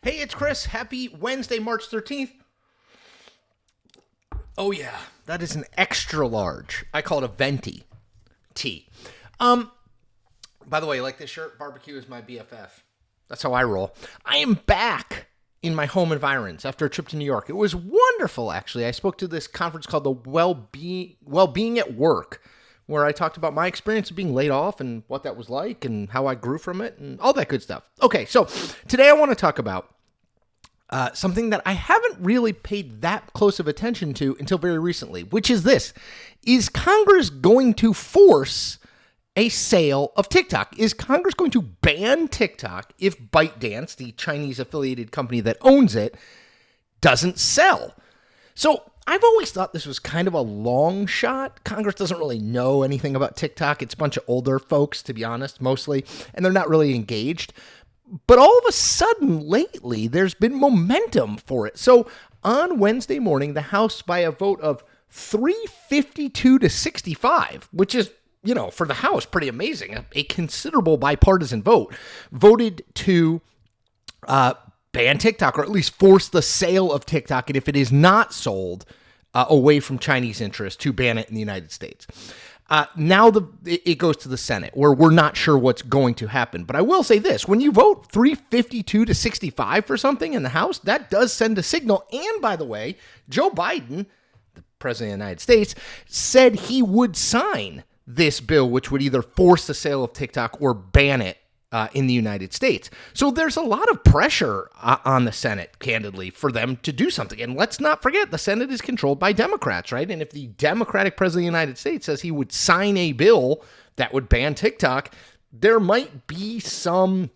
Hey, it's Chris. Happy Wednesday, March 13th. Oh, yeah, that is an extra large. I call it a venti tea. By the way, you like this shirt? Barbecue is my BFF. That's how I roll. I am back in my home environs after a trip to New York. It was wonderful, actually. I spoke to this conference called the Well-Being at Work, where I talked about my experience of being laid off and what that was like and how I grew from it and all that good stuff. Okay, so today I want to talk about something that I haven't really paid that close of attention to until very recently, which is this. Is Congress going to force a sale of TikTok? Is Congress going to ban TikTok if ByteDance, the Chinese affiliated company that owns it, doesn't sell? So I've always thought this was kind of a long shot. Congress doesn't really know anything about TikTok. It's a bunch of older folks, to be honest, mostly, and they're not really engaged. But all of a sudden, lately, there's been momentum for it. So on Wednesday morning, the House, by a vote of 352 to 65, which is, for the House, pretty amazing, a considerable bipartisan vote, voted to ban TikTok, or at least force the sale of TikTok, and if it is not sold away from Chinese interests, to ban it in the United States. Now it goes to the Senate, where we're not sure what's going to happen. But I will say this. When you vote 352 to 65 for something in the House, that does send a signal. And by the way, Joe Biden, the president of the United States, said he would sign this bill, which would either force the sale of TikTok or ban it in the United States. So there's a lot of pressure on the Senate, candidly, for them to do something. And let's not forget, the Senate is controlled by Democrats, right? And if the Democratic president of the United States says he would sign a bill that would ban TikTok, there might be some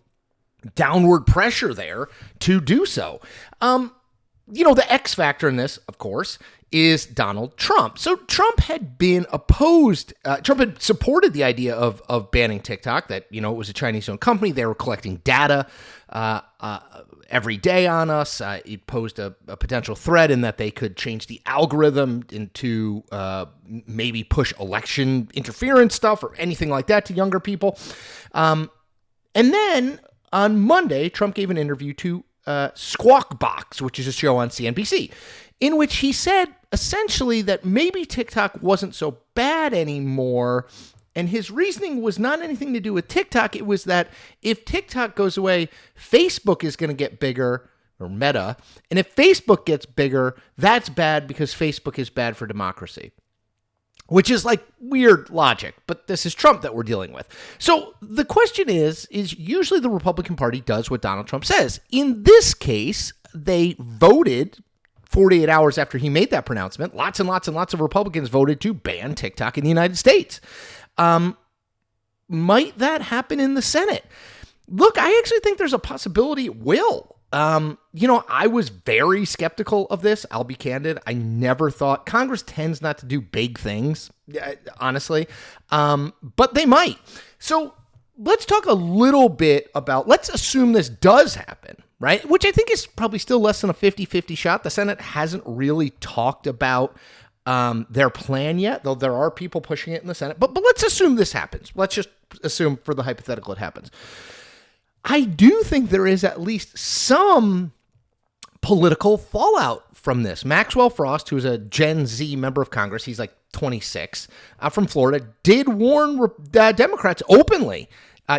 downward pressure there to do so. The X factor in this, of course, is Donald Trump. So Trump had been opposed. Trump had supported the idea of banning TikTok, that, it was a Chinese-owned company. They were collecting data every day on us. It posed a potential threat in that they could change the algorithm into maybe push election interference stuff or anything like that to younger people. And then on Monday, Trump gave an interview to Squawk Box, which is a show on CNBC, in which he said essentially that maybe TikTok wasn't so bad anymore. And his reasoning was not anything to do with TikTok. It was that if TikTok goes away, Facebook is going to get bigger, or Meta. And if Facebook gets bigger, that's bad because Facebook is bad for democracy. Which is like weird logic, but this is Trump that we're dealing with. So the question is usually the Republican Party does what Donald Trump says. In this case, they voted 48 hours after he made that pronouncement. Lots and lots and lots of Republicans voted to ban TikTok in the United States. Might that happen in the Senate? Look, I actually think there's a possibility it will. I was very skeptical of this. I'll be candid. I never thought Congress tends not to do big things, honestly, but they might. So let's talk a little bit about, let's assume this does happen, right? Which I think is probably still less than a 50-50 shot. The Senate hasn't really talked about their plan yet, though there are people pushing it in the Senate. But let's assume this happens. Let's just assume for the hypothetical it happens. I do think there is at least some political fallout from this. Maxwell Frost, who's a Gen Z member of Congress, he's like 26, from Florida, did warn Democrats openly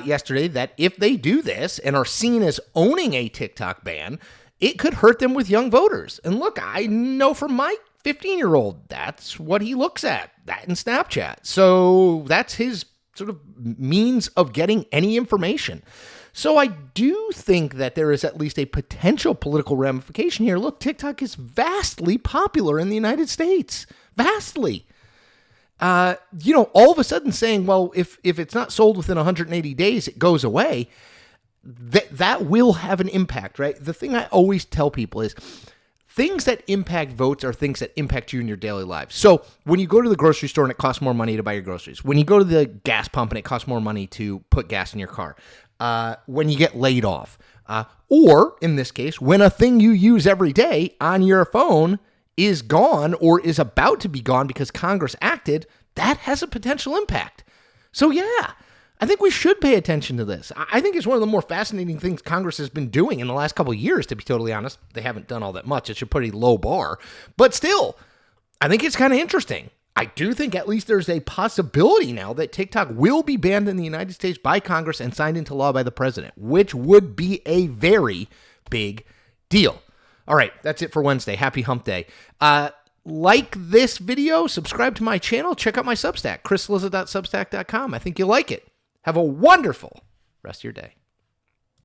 yesterday that if they do this and are seen as owning a TikTok ban, it could hurt them with young voters. And look, I know from my 15-year-old, that's what he looks at, that and Snapchat. So that's his sort of means of getting any information. So I do think that there is at least a potential political ramification here. Look, TikTok is vastly popular in the United States. Vastly. All of a sudden saying, well, if it's not sold within 180 days, it goes away. That will have an impact, right? The thing I always tell people is things that impact votes are things that impact you in your daily lives. So when you go to the grocery store and it costs more money to buy your groceries, when you go to the gas pump and it costs more money to put gas in your car, when you get laid off, or in this case, when a thing you use every day on your phone is gone or is about to be gone because Congress acted, that has a potential impact. So yeah, I think we should pay attention to this. I think it's one of the more fascinating things Congress has been doing in the last couple of years, to be totally honest. They haven't done all that much. It's a pretty low bar. But still, I think it's kind of interesting. I do think at least there's a possibility now that TikTok will be banned in the United States by Congress and signed into law by the president, which would be a very big deal. All right, that's it for Wednesday. Happy Hump Day. Like this video, subscribe to my channel, check out my Substack, chrisliza.substack.com. I think you'll like it. Have a wonderful rest of your day.